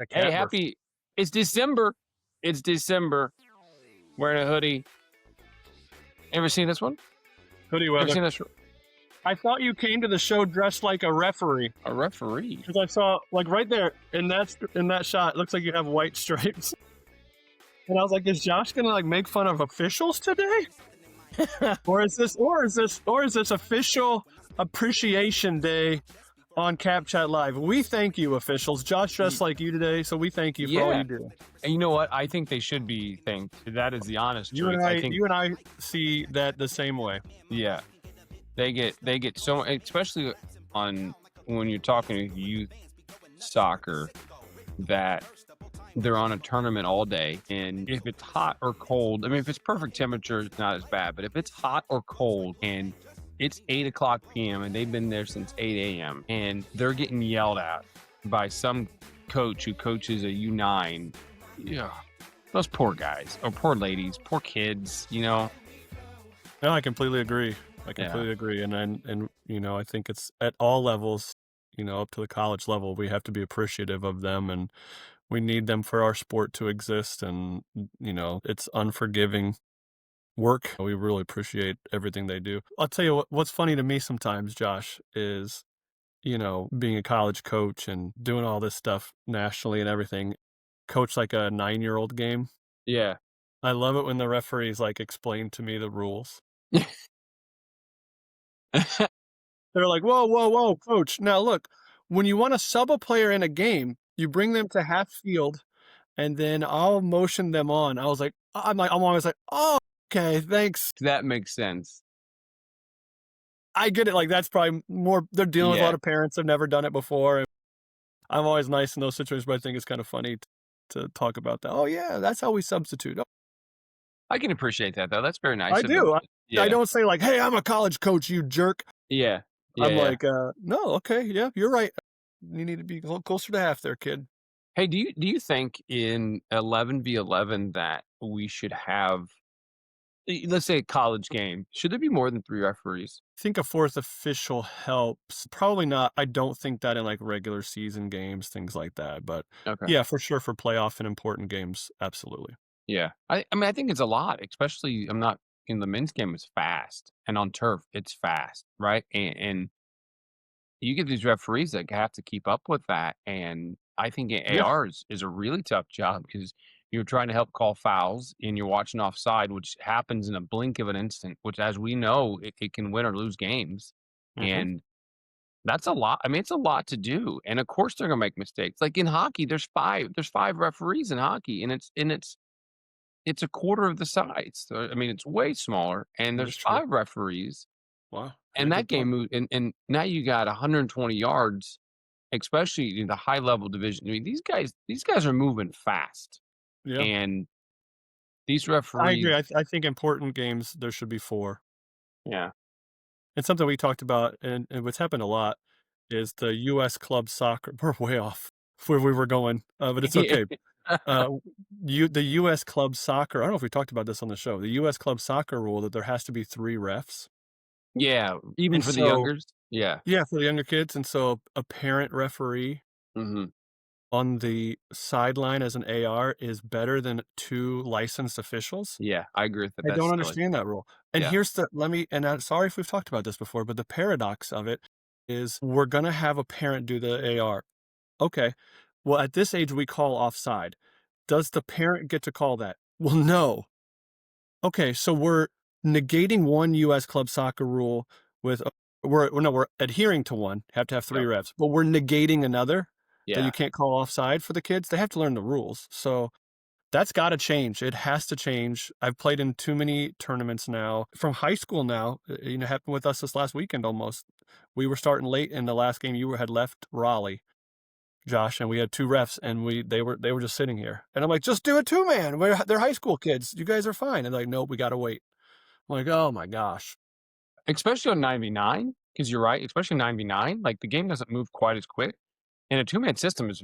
The Hey, cat burst. it's December. It's December. Wearing a hoodie. Ever seen this one? Hoodie Ever weather. seen this? I thought you came to the show dressed like a referee. A referee. Because I saw, like, right there, in that shot, it looks like you have white stripes. And I was like, is Josh gonna, like, make fun of officials today? or is this official appreciation day on Cap Chat Live? We thank you, officials. Josh dressed like you today, so we thank you for all you do. And you know what? I think they should be thanked. That is the honest You truth. and I see that the same way. Yeah, they get so, especially on when you're talking youth soccer, that they're on a tournament all day, and if it's hot or cold, I mean, if it's perfect temperature, it's not as bad. But if it's hot or cold and it's 8:00 p.m. and they've been there since 8 a.m. and they're getting yelled at by some coach who coaches a U9, yeah, those poor guys or poor ladies, poor kids, you know. No, I completely agree. I completely agree. And you know, I think it's at all levels, you know, up to the college level, we have to be appreciative of them, and we need them for our sport to exist. And, you know, it's unforgiving work. We really appreciate everything they do. I'll tell you what's funny to me sometimes, Josh, is, you know, being a college coach and doing all this stuff nationally and everything, coach like a 9-year-old game. Yeah. I love it when the referees like explain to me the rules. They're like, whoa, whoa, whoa, coach. Now look, when you want to sub a player in a game, you bring them to half field and then I'll motion them on. I'm always like, oh, okay, thanks. That makes sense. I get it. Like, that's probably more, they're dealing with a lot of parents that have never done it before. I'm always nice in those situations, but I think it's kind of funny to talk about that. Oh yeah, that's how we substitute. Oh, I can appreciate that though. That's very nice. I of do. them. I don't say like, hey, I'm a college coach, you jerk. Yeah. I'm like, no, okay, yeah, you're right. You need to be a little closer to half there, kid. Hey, do you think in 11v11 that we should have, let's say, a college game? Should there be more than 3 referees? I think a fourth official helps. Probably not. I don't think that in like regular season games, things like that. But Okay. yeah, for sure, for playoff and important games, absolutely. Yeah. I mean, I think it's a lot, especially I'm not in the men's game. It's fast, and on turf, it's fast, right? And you get these referees that have to keep up with that, and I think Yeah. ARs is a really tough job because you're trying to help call fouls and you're watching offside, which happens in a blink of an instant, which, as we know, it can win or lose games. Mm-hmm. And that's a lot. I mean, it's a lot to do. And of course they're gonna make mistakes. Like in hockey, there's 5 referees in hockey, and it's a quarter of the size. So, I mean, it's way smaller, and there's That's true. 5 referees. Wow. And that game moved, and now you got 120 yards, especially in the high level division. I mean, these guys are moving fast, Yeah, and these I agree. referees, I think important games there should be 4. yeah, And something we talked about, and what's happened a lot, is the U.S. club soccer. We're way off where we were going, but it's okay. The U.S. club soccer. I don't know if we talked about this on the show. The U.S. club soccer rule that there has to be 3 refs. yeah, even And for the so, youngers, yeah, yeah, for the younger kids, and so a parent referee hmm on the sideline as an AR is better than 2 licensed officials. yeah, I agree with that. I That's don't silly. understand that rule. And Yeah, here's the let me and I'm sorry if we've talked about this before, but the paradox of it is we're gonna have a parent do the AR. Okay. Well, at this age, we call offside. Does the parent get to call that? Well, no. Okay, so we're negating one U.S. club soccer rule with we're adhering to one, have to have 3 yep, refs, but we're negating another that you yeah, can't call offside for the kids. They have to learn the rules. So that's gotta change. It has to change. I've played in too many tournaments now. From high school now, you know, happened with us this last weekend almost. We were starting late in the last game. Had left Raleigh, Josh, and we had 2 refs, and they were just sitting here. And I'm like, "Just do it 2-man. They're high school kids. You guys are fine." And they're like, "Nope, we gotta wait." I'm like, "Oh my gosh." especially on 9v9, because you're right, especially 9v9, like the game doesn't move quite as quick, and a 2-man system is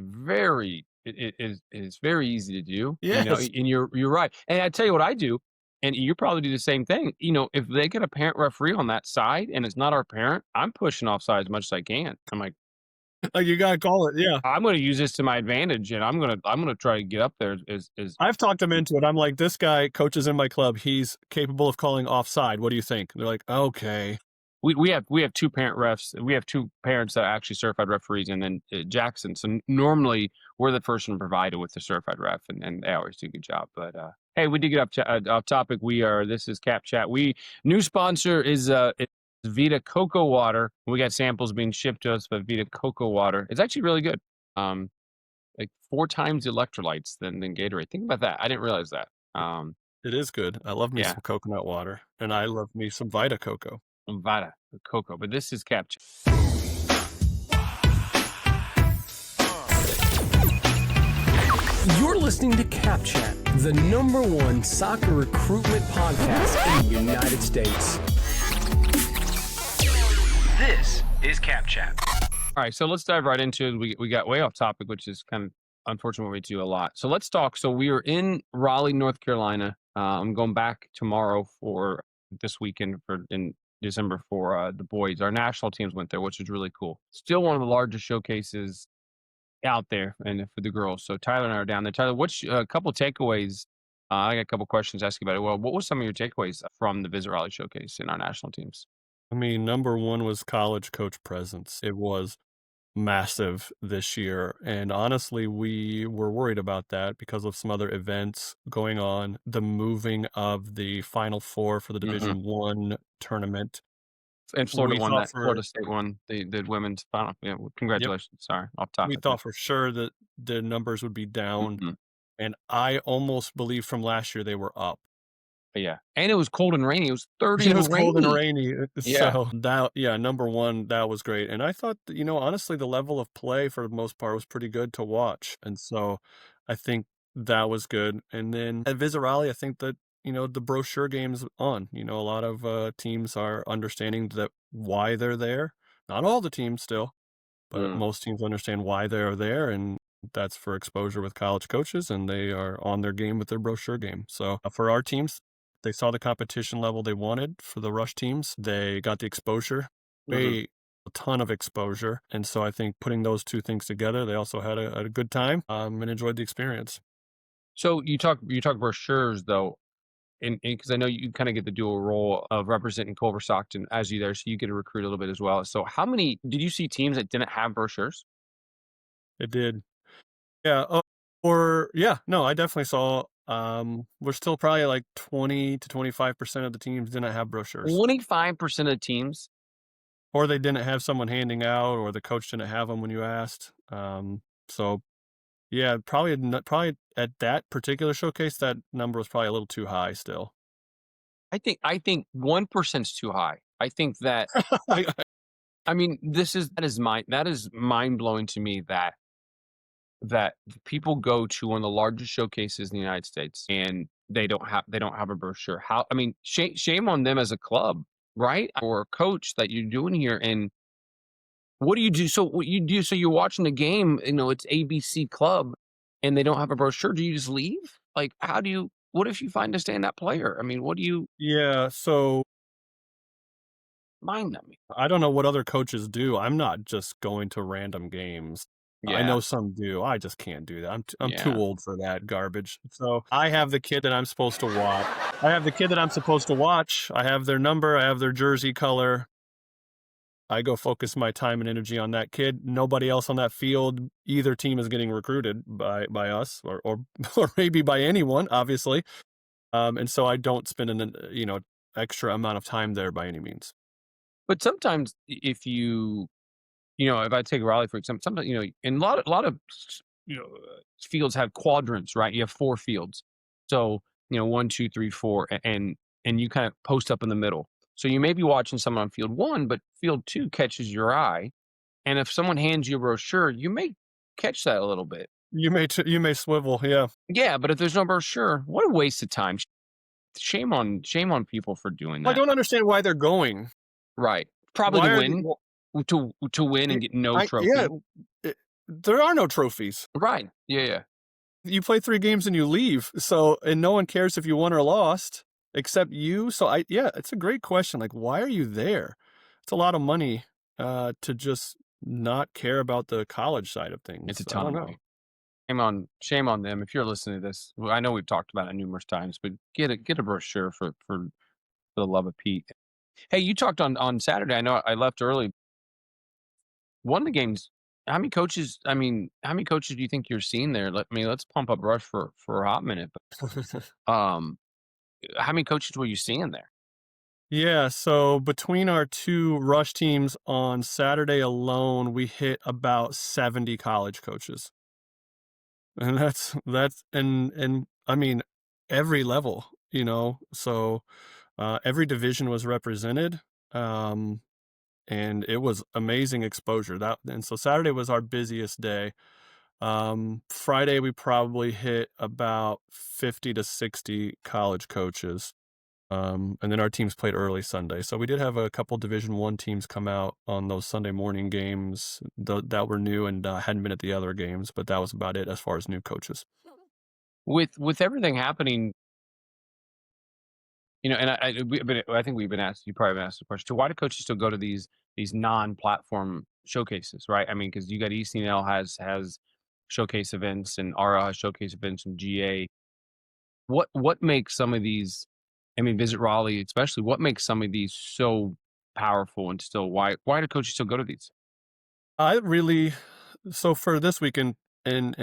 is very easy to do, you know. Yes. And you're right. And I tell you what I do, and you probably do the same thing. You know, if they get a parent referee on that side and it's not our parent, I'm pushing offside as much as I can. I'm like, You gotta call it, yeah. I'm gonna use this to my advantage, and I'm gonna try to get up there as I've talked them into it. I'm like, "This guy coaches in my club. He's capable of calling offside. What do you think?" They're like, "Okay." we have 2 parent refs. We have 2 parents that are actually certified referees, and then, Jackson. So, normally, we're the person provided with the certified ref, and they always do a good job, but, hey, we did get off topic. This is Cap Chat. New sponsor is Vita Cocoa Water. We got samples being shipped to us by Vita Cocoa Water. It's actually really good. Um, like 4 times the electrolytes than Gatorade. Think about that. I didn't realize that. It is good. I love me Yeah, some coconut water, and I love me some Vita Coco. Vita Cocoa, but this is Cap Chat. You're listening to Cap Chat, the #1 soccer recruitment podcast in the United States. This is Cap Chat. All right, so let's dive right into it. We got way off topic, which is kind of unfortunate we do a lot. So let's talk. So we are in Raleigh, North Carolina. I'm going back tomorrow for this weekend for in December for the boys. Our national teams went there, which is really cool. Still one of the largest showcases out there, and for the girls. So Tyler and I are down there. Tyler, what's a couple takeaways? I got a couple questions to ask you about it. Well, what was some of your takeaways from the Visit Raleigh showcase in our national teams? I mean, number 1 was college coach presence. It was massive this year, and honestly, we were worried about that because of some other events going on, the moving of the Final Four for the Hmm. Division 1 tournament. And We thought Florida for State won the women's final. Yeah, well, Yep, congratulations. Sorry, off we topic there. thought for sure that the numbers would be down, Mhm. and I almost believe from last year they were up. But yeah, and it was cold and rainy. It was 30 It and was cold and rainy. rainy, Yeah. so that yeah, number 1, that was great, and I thought that, honestly, the level of play for the most part was pretty good to watch, and so I think that was good, and then at Visit Raleigh, I think that, the brochure game's on, a lot of, teams are understanding that why they're there. Not all the teams still, but Mm. most teams understand why they are there, and that's for exposure with college coaches, and they are on their game with their brochure game. So for our teams, they saw the competition level they wanted for the rush teams. They got the exposure, Mhm. a ton of exposure, and so I think putting those 2 things together, they also had a good time, and enjoyed the experience. So you talk brochures though, and because I know you kind of get the dual role of representing Culver Stockton as you there, so you get to recruit a little bit as well. So how many did you see teams that didn't have brochures? It did. Yeah, or yeah, no, I definitely saw, we're still probably like 20 to 25% of the teams didn't have brochures. 25% of teams. Or they didn't have someone handing out, or the coach didn't have them when you asked. So yeah, probably at that particular showcase, that number was probably a little too high still. I think 1% is too high. I think that I I mean, that is mind-blowing to me that people go to one of the largest showcases in the United States and they don't have a brochure. How I mean, shame on them as a club, right? Or a coach that you're doing here. And what do you do? So what you do? So you're watching the game. It's ABC Club, and they don't have a brochure. Do you just leave? Like, how do you? What if you find a stand-up player? I mean, what do you Yeah, so mind them? I don't know what other coaches do. I'm not just going to random games. I Yeah, know some do. I just can't do that. I'm too yeah. old for that garbage. So I have the kid that I'm supposed to watch. I have the kid that I'm supposed to watch. I have their number. I have their jersey color. I go focus my time and energy on that kid. Nobody else on that field, either team is getting recruited by us or or maybe by anyone, obviously. And so I don't spend extra amount of time there by any means. But sometimes if if I take Raleigh for example, sometimes and a lot of fields have quadrants, right? You have 4 fields, so 1, 2, 3, 4, and you kind of post up in the middle. So you may be watching someone on field 1, but field 2 catches your eye, and if someone hands you a brochure, you may catch that a little bit. You may swivel, yeah. Yeah, but if there's no brochure, what a waste of time. Shame on people for doing Well, I that. don't understand why they're going. Right? Probably to Why are they? win, Well, to win and get no yeah. trophy. There are no trophies. Right? Yeah, yeah. You play 3 games and you leave. So and no one cares if you won or lost except you. So yeah, it's a great question. Like, why are you there? It's a lot of money to just not care about the college side of It's a things. I ton don't of know. money. Shame on them if you're listening to this. Well, I know we've talked about it numerous times, but get a brochure for the love of Pete. Hey, you talked on Saturday. I know I left early. One of the games. How many coaches do you think you're seeing there? Let's pump up Rush for a hot minute. But, how many coaches were you seeing there? Yeah, so between our 2 rush teams on Saturday alone, we hit about 70 college coaches. And that's and I mean, every level, you know? So, every division was represented, um, and it was amazing exposure. That and so Saturday was our busiest day. Friday, we probably hit about 50 to 60 college coaches. And then our teams played early Sunday. So we did have a couple Division One teams come out on those Sunday morning games that were new and hadn't been at the other games, but that was about it as far as new coaches. With everything happening, and I think we've been asked. You probably been asked the question too. Why do coaches still go to these non-platform showcases, right? I mean, because you got ECNL has showcase events and RL has showcase events and GA. What makes some of these? I mean, Visit Raleigh, especially. What makes some of these so powerful and still why do coaches still go to these? I really so for this weekend and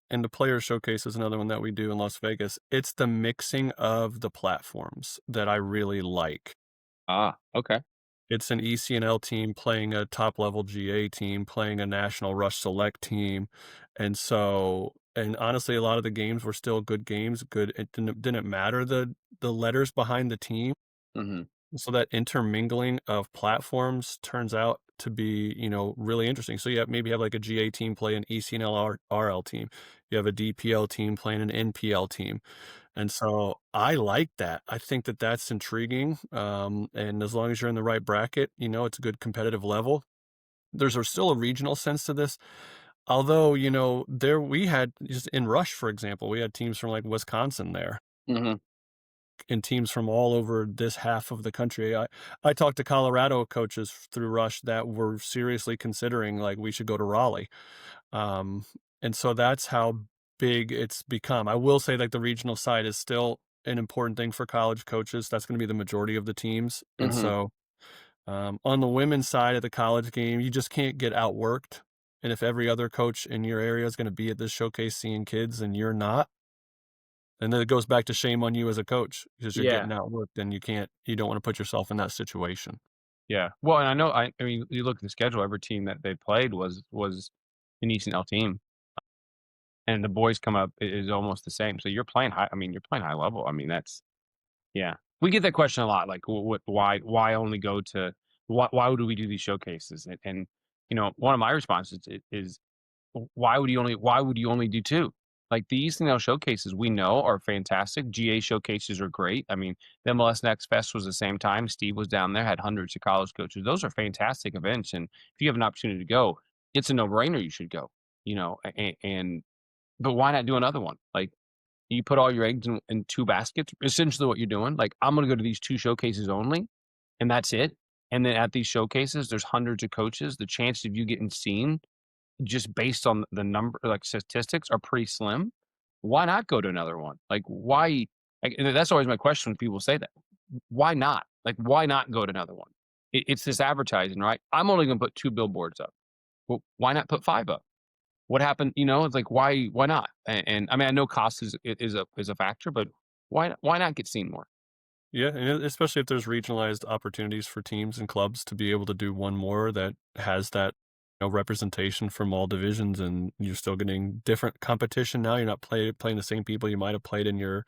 and the player showcase is another one that we do in Las Vegas. It's the mixing of the platforms that I really like. Ah, okay. It's an ECNL team playing a top level GA team, playing a National Rush Select team, and honestly, a lot of the games were still good games, good it didn't matter the letters behind the team, Hmm. so that intermingling of platforms turns out to be, really interesting. So, maybe have, like, a GA team play an ECNL RL team. You have a DPL team playing an NPL team. And so I like that. I think that that's intriguing, and as long as you're in the right bracket, it's a good competitive level. Still a regional sense to this, although, there we had just in Rush, for example, we had teams from, like, Wisconsin there Hmm. and teams from all over this half of the country. I talked to Colorado coaches through Rush that were seriously considering, like, we should go to Raleigh. Um, and so that's how big it's become. I will say that the regional side is still an important thing for college coaches. That's going to be the majority of the teams. And Hmm. so on the women's side of the college game, you just can't get outworked. And if every other coach in your area is going to be at this showcase seeing kids and you're not, and then it goes back to shame on you as a coach because you're Yeah. getting outworked and you don't want to put yourself in that situation. Yeah. Well, and I know I mean, you look at the schedule, every team that they played was an ECNL team, and the boys come up is almost the same. So you're playing high. I mean, you're playing high level. I mean, that's yeah. We get that question a lot, like, why only go to why do we do these showcases? And one of my responses is why would you only do 2? Like, the East Nile showcases we know are fantastic. GA showcases are great. I mean, the MLS Next Fest was the same time. Steve was down there, had hundreds of college coaches. Those are fantastic events, and if you have an opportunity to go, it's a no-brainer you should go, and but why not do another one? Like, you put all your eggs in 2 baskets, essentially what you're doing. Like, I'm gonna go to these 2 showcases only, and that's it, and then at these showcases, there's hundreds of coaches. The chance of you getting seen just based on the number like, statistics are pretty slim. Why not go to another one? Like, why and that's always my question when people say that. Why not? Like, why not go to another one? It's this advertising, right? I'm only gonna put 2 billboards up. Well, why not put 5 up? What happened, it's like, why not? And I mean, I know cost is a factor, but why not get seen more? Yeah, and especially if there's regionalized opportunities for teams and clubs to be able to do one more that has that, representation from all divisions, and you're still getting different competition now. You're not playing the same people you might have played in your,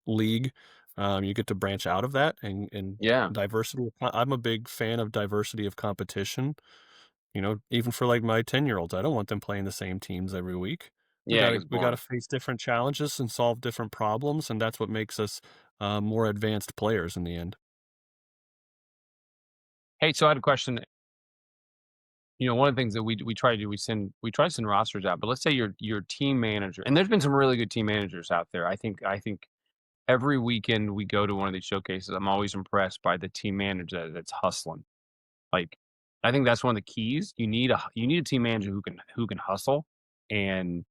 league. You get to branch out of that and Yeah. diversity. I'm a big fan of diversity of competition. Even for like my 10-year-olds, I don't want them playing the same teams every week. We Yeah, it gotta gets we gotta boring. face different challenges and solve different problems, and that's what makes us more advanced players in the end. Hey, so I had a question. One of the things that we try to do, we try to send rosters out, but let's say your team manager, and there's been some really good team managers out there. I think every weekend we go to one of these showcases, I'm always impressed by the team manager that's hustling. Like, I think that's one of the keys. You need a team manager who can hustle, and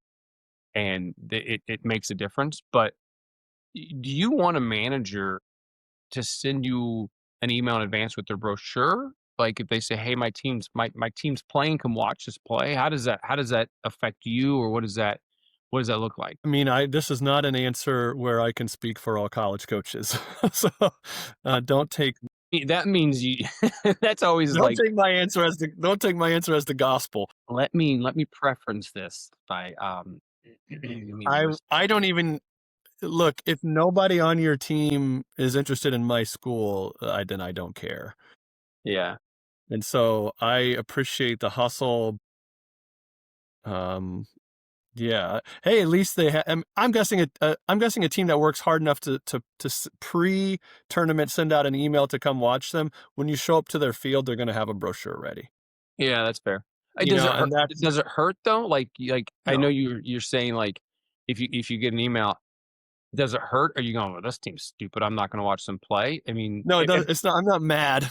it makes a difference. But do you want a manager to send you an email in advance with their brochure? Like if they say, "Hey, my team's playing, come watch this play." How does that affect you, or what does that look like? I mean, this is not an answer where I can speak for all college coaches. So, don't take That means you that's always don't like, take my answer as the gospel. let me preference this by, let me list I don't even look, if nobody on your team is interested in my school, then I don't care. yeah. And so I appreciate the hustle. Um, yeah. Hey, at least I'm guessing a team that works hard enough to pre-tournament send out an email to come watch them. When you show up to their field, they're going to have a brochure ready. Yeah, that's fair. You Does know, it hurt and that's does it hurt though? Like, I know no. you're saying, like, if you get an email, does it hurt? Are you going, "Well, this team's stupid, I'm not gonna watch them play"? I mean, No, it if doesn't. It's not. I'm not mad.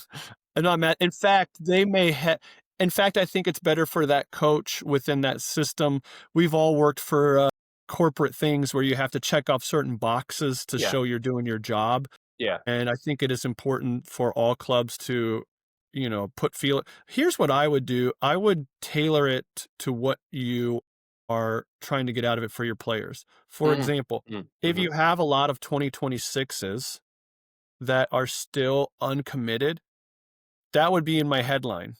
I'm not mad. In fact, they may have. In fact, I think it's better for that coach within that system. We've all worked for corporate things where you have to check off certain boxes to yeah, show you're doing your job. yeah. And I think it is important for all clubs to, put feel. Here's what I would do. I would tailor it to what you are trying to get out of it for your players. For Mhm, example, if mhm. you have a lot of 2026s that are still uncommitted, that would be in my headline.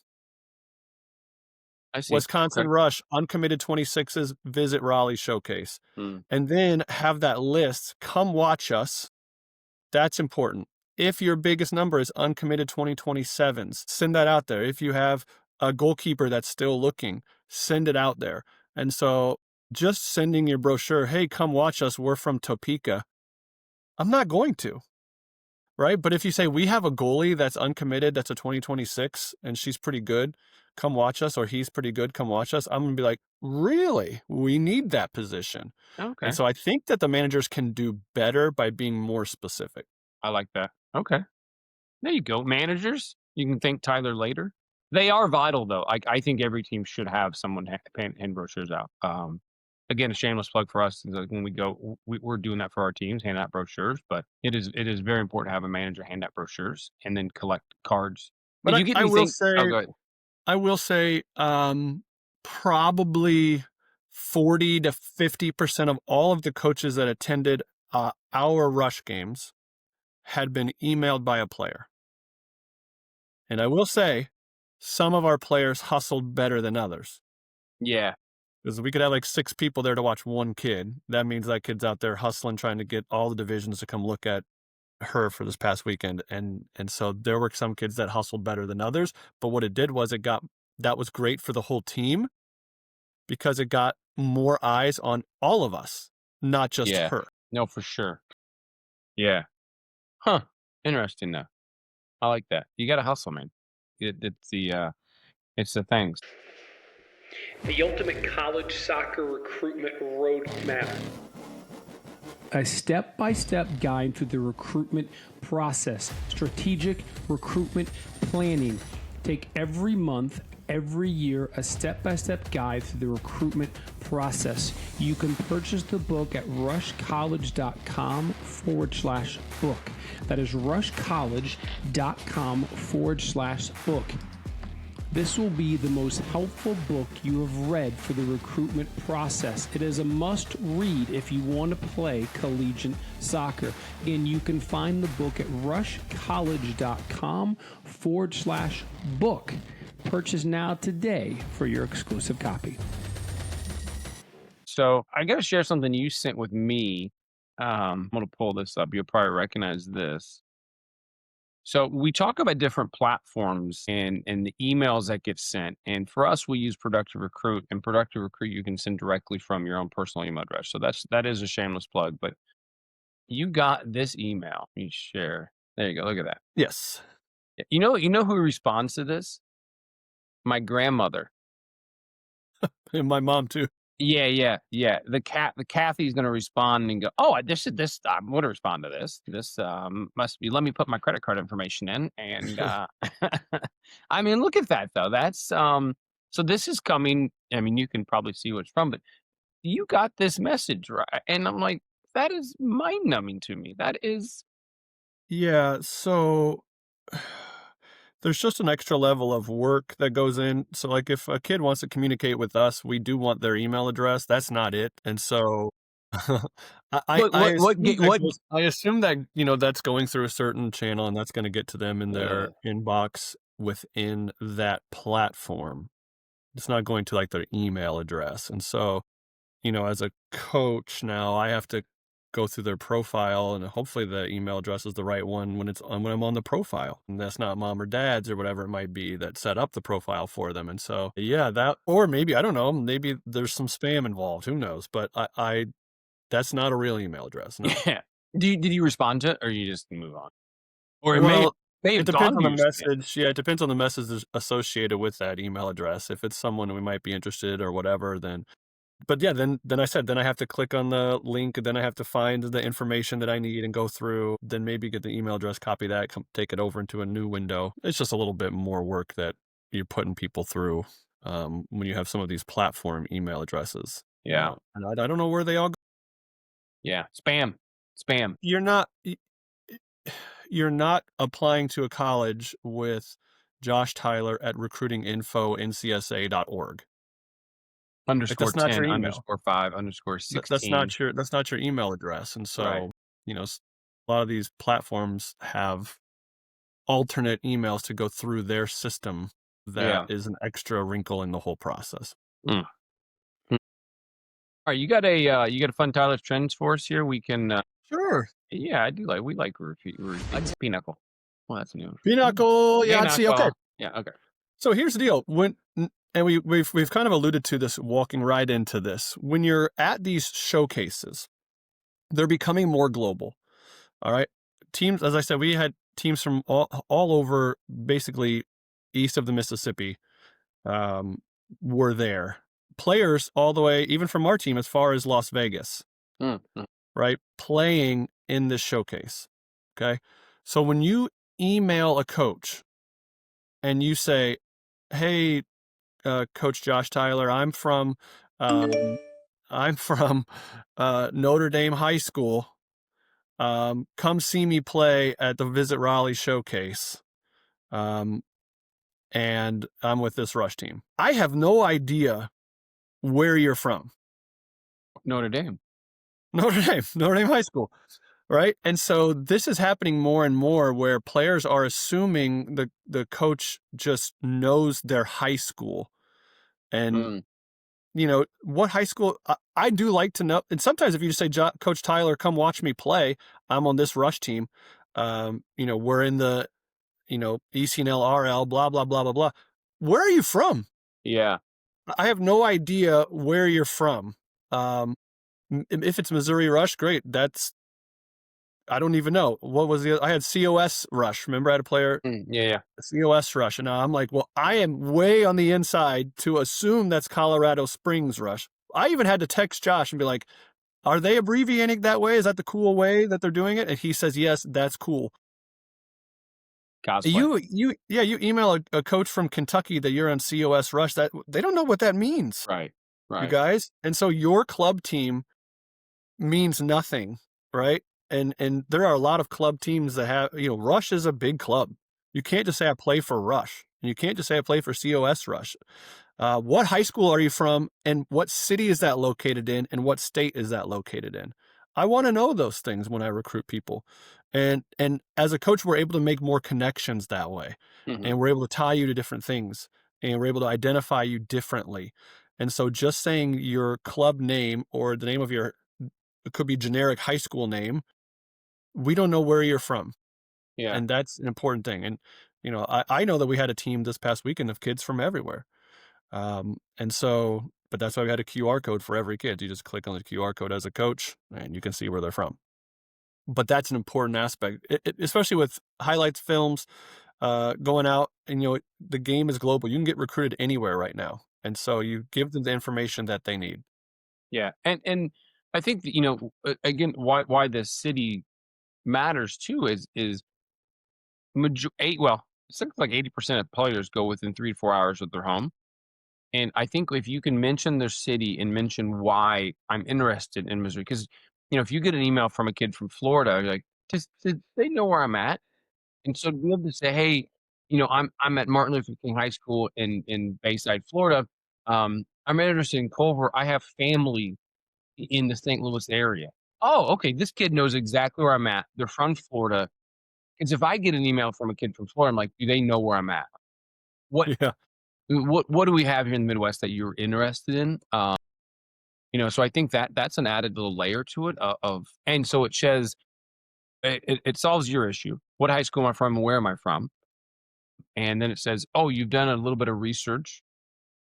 I see. Wisconsin Okay. Rush, uncommitted 26s, visit Raleigh showcase. Mm. And then have that list, come watch us. That's important. If your biggest number is uncommitted 2027s, send that out there. If you have a goalkeeper that's still looking, send it out there. And so just sending your brochure, hey, come watch us. We're from Topeka. I'm not going to. Right? But if you say we have a goalie that's uncommitted, that's a 2026, and she's pretty good, come watch us, or he's pretty good, come watch us, I'm gonna be like, really? We need that position. And Okay. so I think that the managers can do better by being more specific. I like that. Okay. There you go. Managers, you can thank Tyler later. They are vital, though. I think every team should have someone hand brochures out. Again, a shameless plug for us is, like, when we go, we're doing that for our teams, hand out brochures. But it is very important to have a manager hand out brochures and then collect cards. But Did you get I will anything? Oh, say, go ahead. probably 40 to 50% of all of the coaches that attended our rush games had been emailed by a player. And I will say, some of our players hustled better than others. Yeah. Because we could have like 6 people there to watch one kid. That means that kid's out there hustling, trying to get all the divisions to come look at her for this past weekend. And so there were some kids that hustled better than others. But what it did was that was great for the whole team because it got more eyes on all of us, not just Yeah. her. No, for sure. Yeah. Huh. Interesting, though. I like that. You got to hustle, man. It's the things. The ultimate college soccer recruitment roadmap. A step by step guide through the recruitment process, strategic recruitment planning. Take every month, every year, a step by step guide through the recruitment process. You can purchase the book at rushcollege.com/book. That is rushcollege.com/book. This will be the most helpful book you have read for the recruitment process. It is a must read if you want to play collegiate soccer. And you can find the book at rushcollege.com/book. Purchase now today for your exclusive copy. So I got to share something you sent with me. I'm going to pull this up. You'll probably recognize this. So we talk about different platforms and the emails that get sent. And for us, we use Productive Recruit. And Productive Recruit you can send directly from your own personal email address. So that is a shameless plug. But you got this email. You share. There you go. Look at that. Yes. You know who responds to this? My grandmother. And my mom too. Yeah. The Kathy's gonna respond and go, "Oh, this I'm gonna respond to this. This, must be let me put my credit card information in," and, I mean, look at that, though. That's, so this is coming I mean, you can probably see what it's from, but you got this message, right? And I'm like, that is mind-numbing to me. That is Yeah, so there's just an extra level of work that goes in. So, like, if a kid wants to communicate with us, we do want their email address. That's not it. And so, I assume that what I assume that that's going through a certain channel, and that's going to get to them in their inbox within that platform. It's not going to like their email address, and so as a coach now, I have to go through their profile and hopefully the email address is the right one when I'm on the profile. And that's not mom or dad's or whatever it might be that set up the profile for them. And so, yeah, that, or maybe, I don't know, maybe there's some spam involved. Who knows? But that's not a real email address. No. Yeah. Did you respond to it or you just move on? Or it Well, may it have depends gone on to the your spam. message. Yeah, it depends on the message associated with that email address. If it's someone we might be interested or whatever, then but yeah, then I said, then I have to click on the link, and then I have to find the information that I need and go through, then maybe get the email address, copy that, take it over into a new window. It's just a little bit more work that you're putting people through when you have some of these platform email addresses. Yeah. And I don't know where they all go. Yeah. Spam. Spam. You're not you're not applying to a college with Josh Tyler at recruitinginfo.ncsa.org. Like Underscore that's not your 10 email. underscore 5 underscore That's 16. not your email address, and Right. so, a lot of these platforms have alternate emails to go through their system that Yeah. is an extra wrinkle in the whole process. Mm. Hmm. All right. You got a fun Tyler's trends for us here. We can, Sure. yeah, we like repeat pinnacle. Well, that's new. Pinochle, Yahtzee, okay. Pinnacle. Yeah. Okay. So here's the deal, and we've kind of alluded to this walking right into this. When you're at these showcases, they're becoming more global, all right? Teams, as I said, we had teams from all over, basically east of the Mississippi, um, were there. Players all the way, even from our team, as far as Las Vegas, Mm, mm. right? Playing in this showcase. Okay. So when you email a coach and you say, "Hey, Coach Josh Tyler, I'm from Notre Dame High School. Come see me play at the Visit Raleigh showcase. Um, and I'm with this rush team." I have no idea where you're from. Notre Dame. Notre Dame High School, right? And so this is happening more and more where players are assuming the coach just knows their high school. And, Mm, what high school I do like to know. And sometimes if you just say, Coach Tyler, come watch me play, I'm on this rush team. We're in the, ECNL RL, blah, blah, blah, blah, blah. Where are you from? yeah. I have no idea where you're from. If it's Missouri Rush, great. I don't even know. What was I had COS Rush. Remember I had a player, Yeah. COS Rush. And now I'm like, well, I am way on the inside to assume that's Colorado Springs Rush. I even had to text Josh and be like, are they abbreviating that way? Is that the cool way that they're doing it? And he says, yes, that's cool. Cosplay. You email a coach from Kentucky that you're on COS Rush, that they don't know what that means, Right. you Right. guys. And so your club team means nothing, right? And there are a lot of club teams that have, Rush is a big club. You can't just say I play for Rush, and you can't just say I play for COS Rush. What high school are you from, and what city is that located in, and what state is that located in? I want to know those things when I recruit people. And as a coach, we're able to make more connections that way. Mhm. And we're able to tie you to different things, and we're able to identify you differently. And so just saying your club name or the name of it could be generic high school name, we don't know where you're from. Yeah. And that's an important thing. And, I know that we had a team this past weekend of kids from everywhere. But that's why we had a QR code for every kid. You just click on the QR code as a coach and you can see where they're from. But that's an important aspect, especially with highlights films, going out, and, the game is global. You can get recruited anywhere right now. And so you give them the information that they need. Yeah, and I think that, you know, again, why the city matters too is it's something like 80% of players go within 3 to 4 hours of their home, and I think if you can mention their city and mention why I'm interested in Missouri, because you know, if you get an email from a kid from Florida, you're like, "Does they know where I'm at?" And so to be able to say, "Hey, you know, I'm at Martin Luther King High School in Bayside, Florida. I'm interested in Culver. I have family in the St. Louis area." Oh, okay, this kid knows exactly where I'm at. They're from Florida. Because if I get an email from a kid from Florida, I'm like, "Do they know where I'm at? What Yeah. what do we have here in the Midwest that you're interested in?" You know, so I think that that's an added little layer to it, of and so it says it solves your issue. What high school am I from and where am I from? And then it says, "Oh, you've done a little bit of research."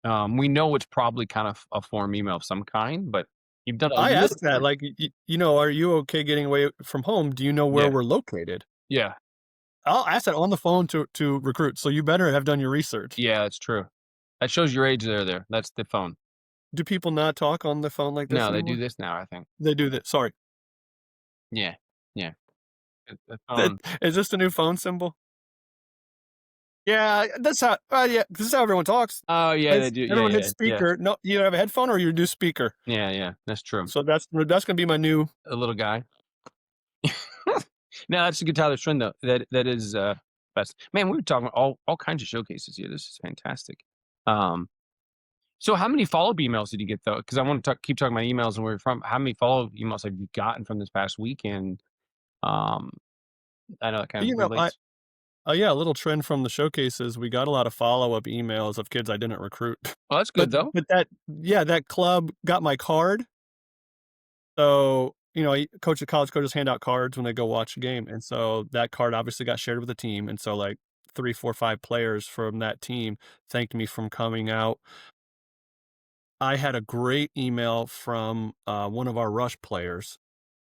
We know it's probably kind of a form email of some kind, but you've done a I little asked bit that, of like, you know, "Are you okay getting away from home? Do you know where yeah, we're located?" yeah, I'll ask that on the phone to recruits, so you better have done your research. yeah, that's true. That shows your age there. That's the phone. Do people not talk on the phone like this No, they do anymore? this now, I think. They do that, sorry. Yeah, yeah. The That phone. is this the new phone symbol? Yeah, that's how yeah, this is how everyone talks. Oh, yeah, they It's do. Yeah, everyone hits yeah, yeah. speaker. No, you have a headphone or you do speaker. Yeah, yeah, that's true. So that's gonna be my new A little guy. No, that's a good Tyler trend though. That is, best. Man, we were talking about all kinds of showcases here. This is fantastic. Um, so how many follow-up emails did you get though? Because I want to keep talking about emails and where you're from. How many follow-up emails have you gotten from this past weekend? Um, I know that kind of you know, I relates. oh, yeah, a little trend from the showcases, we got a lot of follow-up emails of kids I didn't recruit. Well, that's But good though. but that yeah, that club got my card. So, you know, college coaches hand out cards when they go watch a game, and so that card obviously got shared with the team, and so, like, 3, 4, 5 players from that team thanked me from coming out. I had a great email from, one of our rush players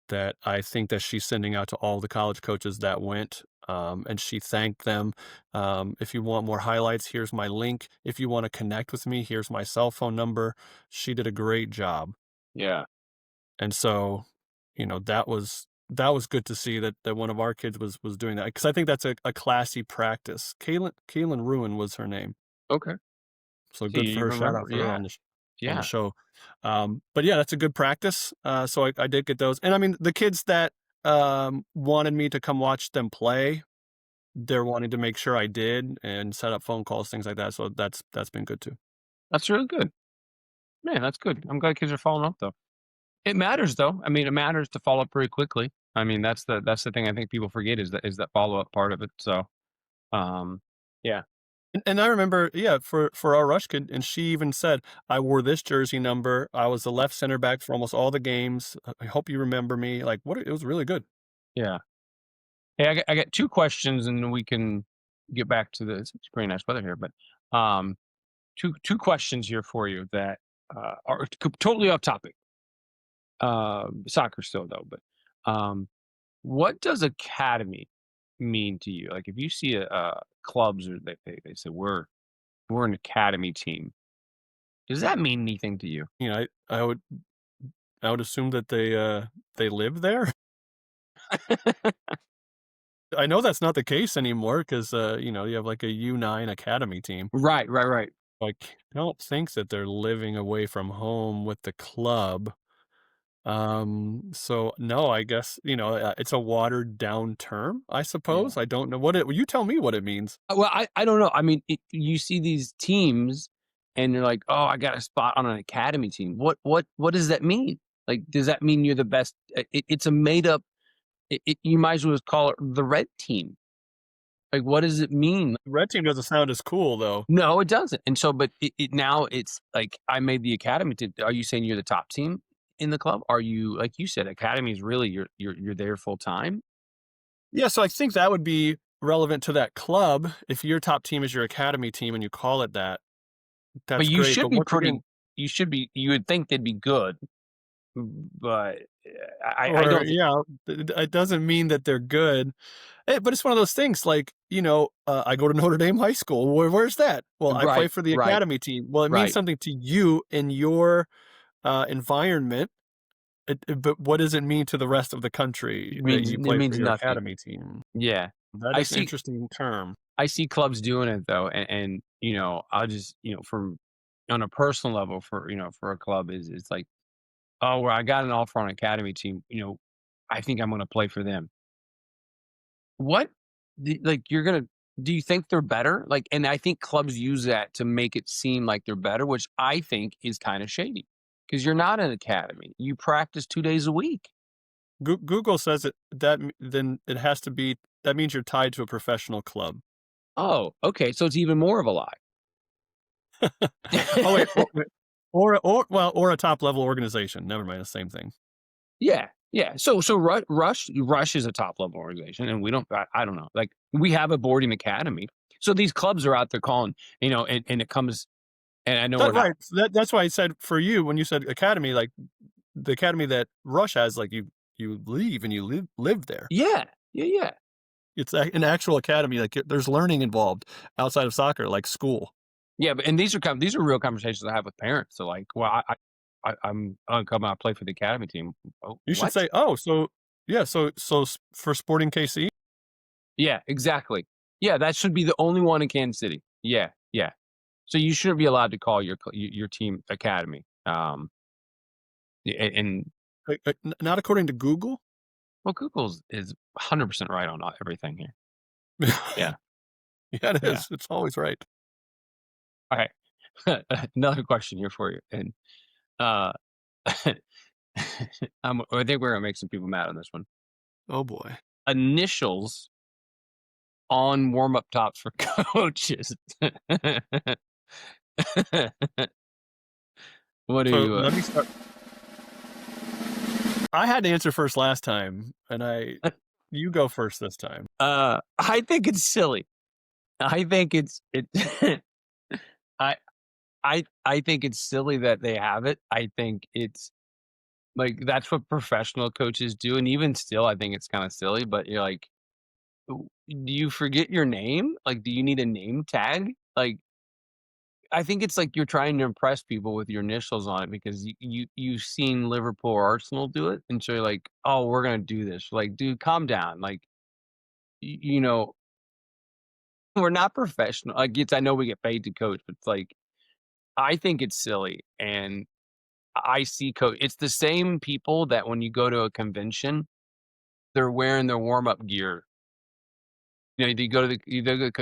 that I think that she's sending out to all the college coaches that went, and she thanked them. "If you want more highlights, here's my link. If you wanna connect with me, here's my cell phone number." She did a great job. Yeah. And so, you know, that was good to see that one of our kids was doing that because I think that's a classy practice. Kaylin Ruin was her name, Okay. so See, good for you her, shout remember? out for her Yeah. on the Yeah. show. But yeah, that's a good practice, so I did get those, and I mean, the kids that, wanted me to come watch them play, they're wanting to make sure I did and set up phone calls, things like that, so that's been good too. That's really good. Man, that's good. I'm glad kids are following up though. It matters though. I mean, it matters to follow up very quickly. I mean, that's the thing I think people forget is that follow-up part of it. So, um, yeah, And I remember, yeah, for our rush kid, and she even said, "I wore this jersey number. I was the left center back for almost all the games. I hope you remember me." Like, what it was really good. yeah. Hey, I got 2 questions, and then we can get back to the it's pretty nice weather here, but, um, 2 questions here for you that, are totally off topic. Soccer still though, but, what does academy mean to you? Like, if you see clubs or they say, "We're an academy team." Does that mean anything to you? You know, I would assume that they live there. I know that's not the case anymore because you know, you have like a U9 academy team. Right, right, right. Like, I don't think that they're living away from home with the club. So no, I guess, you know, it's a watered down term, I Yeah. suppose. I don't know what it you tell me what it means. Well, I don't know. I mean, you see these teams, and you're like, "Oh, I got a spot on an academy team." What does that mean? Like, does that mean you're the best? It's a made up. You might as well just call it the red team. Like, what does it mean? Red team doesn't sound as cool though. No, it doesn't. And so, but now it's like I made the academy. Are you saying you're the top team in the club? Are you like you said, academy is really you're there full time? Yeah, so I think that would be relevant to that club. If your top team is your academy team and you call it that, But that's you great. should But be once again, pretty. You should be. You would think they'd be good, but I or don't. yeah, it doesn't mean that they're good. But it's one of those things like, you know, I go to Notre Dame High School. Where's that? Well, I play Right, for the right, academy team. Well, it means right. something to you in your environment. But what does it mean to the rest of the country that you It play for means your nothing. academy team? Yeah. That I is an see interesting term. I see clubs doing it though, and I'll just, from on a personal level for, for a club is it's like, oh, well, I got an offer on an academy team, I think I'm gonna play for them. What? Like you're gonna do you think they're better? Like, and I think clubs use that to make it seem like they're better, which I think is kind of shady. Because you're not an academy. You practice 2 days a week. Google says then it has to be that means you're tied to a professional club. Oh, okay. So it's even more of a lie. Oh, wait, or a top level organization. Never mind, the same thing. Yeah, yeah. So Rush is a top level organization, and we don't. I don't know. Like we have a boarding academy, so these clubs are out there calling, and it comes. And I know we're That not. right. That's why I said for you when you said academy, like the academy that Rush has, like you leave and you live there. Yeah, yeah, yeah, It's an actual academy. Like there's learning involved outside of soccer, like school. yeah. But and these are real conversations I have with parents. So like, well, I'm gonna come out and play for the academy team. Oh, You should what? say, oh, so yeah, for Sporting KC. Yeah, exactly. Yeah, that should be the only one in Kansas City. Yeah, yeah. So you shouldn't be allowed to call your team academy. And Not according to Google. well, Google's is 100% right on everything here. Yeah, Yeah, it yeah. is. It's always right. All right. Another question here for you, and uh, I think we're gonna make some people mad on this one. Oh boy. Initials on warm up tops for coaches. What do So you? let me start. I had to answer first last time, and you go first this time. I think it's silly. I think it. I I think it's silly that they have it. I think it's like that's what professional coaches do, and even still, I think it's kind of silly. But you're like, do you forget your name? Like, do you need a name tag? Like, I think it's like you're trying to impress people with your initials on it because you've seen Liverpool or Arsenal do it, and so you're like, oh, we're gonna do this. Like, dude, calm down. Like, you know, we're not professional. Like, I know we get paid to coach, but it's like I think it's silly, and I see coach. It's the same people that when you go to a convention, they're wearing their warm up gear. You go to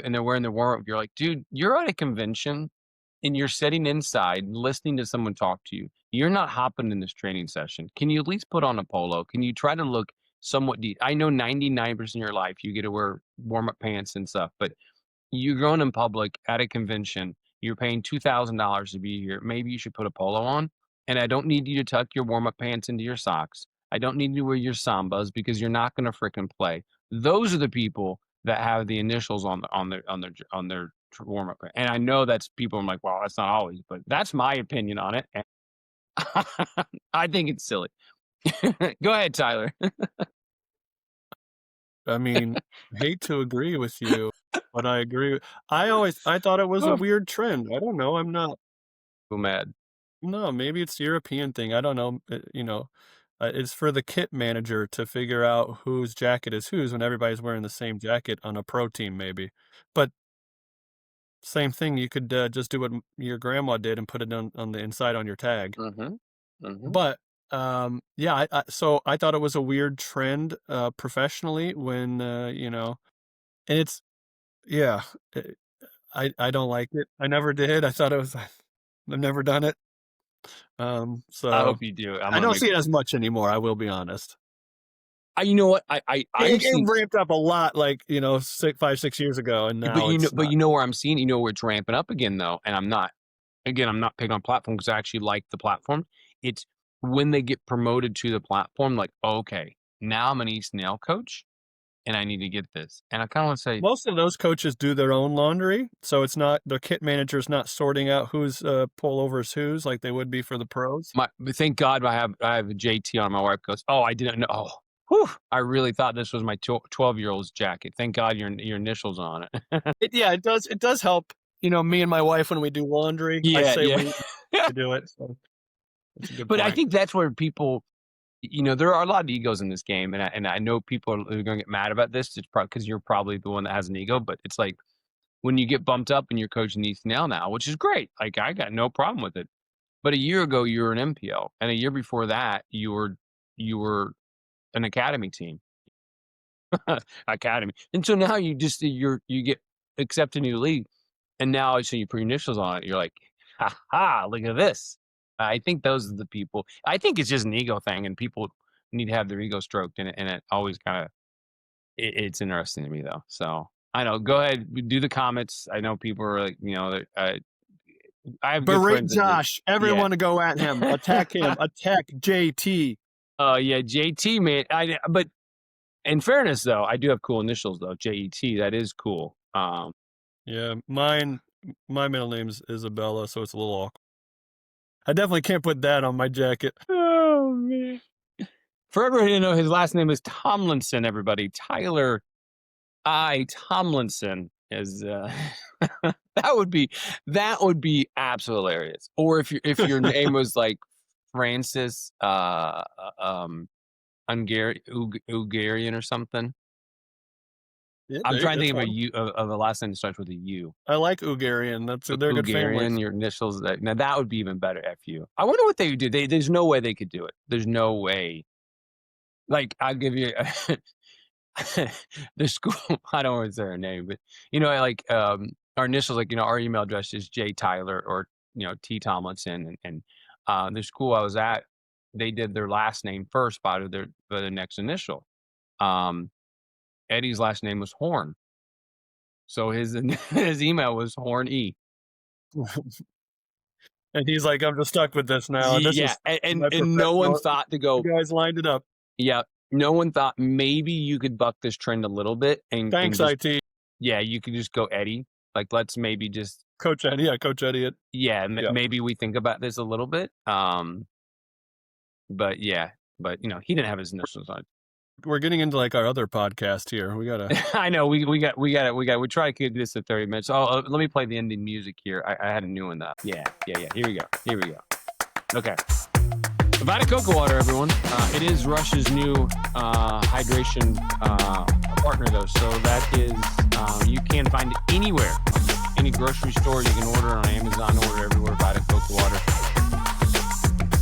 and they're wearing their warm up gear. Like, dude, you're at a convention and you're sitting inside listening to someone talk to you. You're not hopping in this training session. Can you at least put on a polo? Can you try to look somewhat deep? I know 99% of your life you get to wear warm up pants and stuff, but you're going in public at a convention. You're paying $2,000 to be here. Maybe you should put a polo on. And I don't need you to tuck your warm up pants into your socks. I don't need you to wear your sambas because you're not going to frickin' play. Those are the people that have the initials on their warm up. And I know that's people. I'm like, well, that's not always, but that's my opinion on it. And I think it's silly. Go ahead, Tyler. I mean, hate to agree with you, but I agree. I thought it was a Oh, weird trend. I don't know. I'm not. so mad. No, maybe it's a European thing. I don't know. It's for the kit manager to figure out whose jacket is whose when everybody's wearing the same jacket on a pro team, maybe. But same thing. You could just do what your grandma did and put it on the inside on your tag. Mm-hmm. Mm-hmm. But yeah, so I thought it was a weird trend professionally when and it's yeah, uh, I don't like it. I never did. I thought it was I've never done it. I hope So you do. I'm I gonna don't make. see it as much anymore, I will be honest. You know what? I'm It seeing, ramped up a lot like, 5, 6 years ago, and but now it's not. you know where I'm seeing. You know where it's ramping up again though, and I'm not. Again, I'm not picking on platform because I actually like the platform. It's when they get promoted to the platform, like okay, now I'm an East Nail coach, and I need to get this. And I kind of want to say, Most of those coaches do their own laundry, so it's not the kit manager's not sorting out whose pullovers whose like they would be for the pros. thank God I have a JT on. My wife goes, oh, I didn't know. Oh, whew, I really thought this was my 12-year-old's jacket. Thank God your initials on it. Yeah, it does help, me and my wife when we do laundry, I Yeah, say yeah. we to do it, so That's a good But I point. think that's where people, there are a lot of egos in this game, and I know people are going to get mad about this. It's probably because you're probably the one that has an ego, but it's like when you get bumped up and you're coaching ECNL now, which is great. Like I got no problem with it. But a year ago you were an MPO, and a year before that you were an academy team. Academy. And so now you get accepted into the league, and now so you put your initials on it. You're like, ha ha, look at this. I think those are the people. I think it's just an ego thing, and people need to have their ego stroked, and it always kind of it's interesting to me though. So I know. Go ahead, do the comments. I know people are like, I have good Berate friends. Josh. Everyone to go at him. Attack him. Attack JT. Yeah, JT, man. But in fairness, though, I do have cool initials, though. JET. That is cool. Yeah, my middle name's Isabella, so it's a little awkward. I definitely can't put that on my jacket. Oh, man. For everyone who know, his last name is Tomlinson, everybody. Tyler I. Tomlinson is that would be absolutely hilarious. Or if your name was like Francis Ungarian or something. Yeah, I'm trying to think of a last name that starts with a U. I like Ugarian. They're good families. Your initials. Now that would be even better. FU. I wonder what they would do. There's no way they could do it. There's no way. Like I'll give you the school. I don't want to say her name, but like our initials, like our email address is J Tyler or T Tomlinson, and the school I was at, they did their last name first by their next initial. Eddie's last name was Horn, so his email was Horn E. And he's like, I'm just stuck with this now. And no one thought to go. You guys lined it up. Yeah, no one thought maybe you could buck this trend a little bit. And thanks, IT. Yeah, you could just go Eddie. Like, let's maybe just Coach Eddie. Yeah, Coach Eddie. Yeah, maybe we think about this a little bit. But he didn't have his initials on. We're getting into like our other podcast here. We gotta. I know we try to keep this to 30 minutes. Oh, let me play the ending music here. I had a new one. Yeah. Here we go. Okay. Vita Coco water, everyone. It is Rush's new hydration partner, though. So that is you can find it anywhere, any grocery store. You can order on Amazon. Order everywhere. Vita Coco water.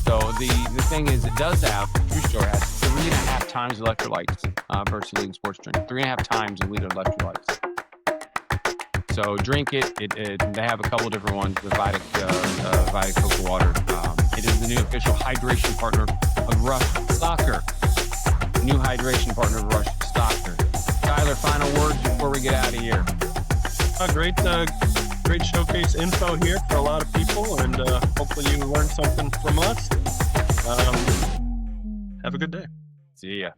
So the thing is, it does have, your store has 3.5 times electrolytes versus leading sports drink. 3.5 times the leader electrolytes. So drink it. They have a couple different ones. The Vita Coco water. It is the new official hydration partner of Rush Soccer. New hydration partner of Rush Soccer. Tyler, final words before we get out of here. Great showcase info here for a lot of people, and hopefully you learned something from us. Have a good day. See ya.